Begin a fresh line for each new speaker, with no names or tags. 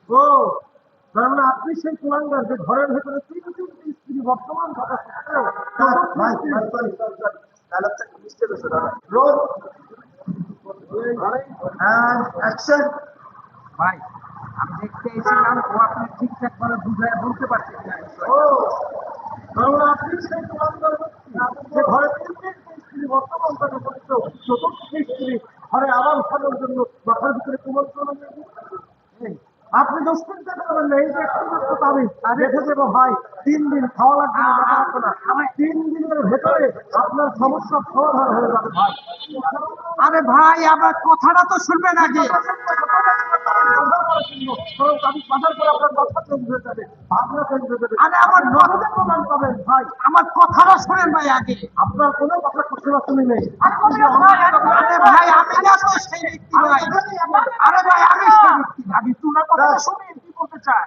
ও, তার মানে আপনি সেই কুলাঙ্গার যে ঘরের ভেতরে তিনটি স্ত্রী বর্তমান থাকা সত্ত্বেও ডায়লগটা মিস্টেক হয়েছে দাদা। Roll and action.
ভাই আমি দেখতে এসেছিলাম ও আপনি ঠিকঠাক ভাবে বুঝায় বলতে পারছেন না
ও, তার মানে আপনি সেই কুলাঙ্গার ব্যক্তি যে ঘরে তিনটি স্ত্রী বর্তমান থাকা সত্ত্বেও চতুর্থ স্ত্রী ঘরে আরাম সাজার জন্য মাথার ভিতরে কুমন্ত্রণা নিয়ে ঘুরতেছেন। আপনি দুশ্চিন্তা করবেন না, এই যে একটু দাবি রেখে দেবো ভাই, 3 দিন খাওয়া লাগবে না, দেখা লাগবে না। আমার 3 দিনের ভেতরে আপনার সমস্যার সমাধান হয়ে যাবে ভাই।
আরে ভাই আমার কথাটা তো শুনবেন আগে।
আমি বাজার করে আপনার কথা চেঞ্জ হয়ে যাবে, ভাবনা চেঞ্জ হয়ে যাবে।
আরে আমার
নগদে প্রদান পাবেন ভাই।
আমার কথাটা শোনেন ভাই আগে।
আপনার কোনো কথা শোনা শুনি নেই।
আরে ভাই আমি না তো সেই ব্যক্তি ভাই। আরে ভাই আমি সেই ব্যক্তি।
আমি তুলার কথা শুনি কি করতে চাই।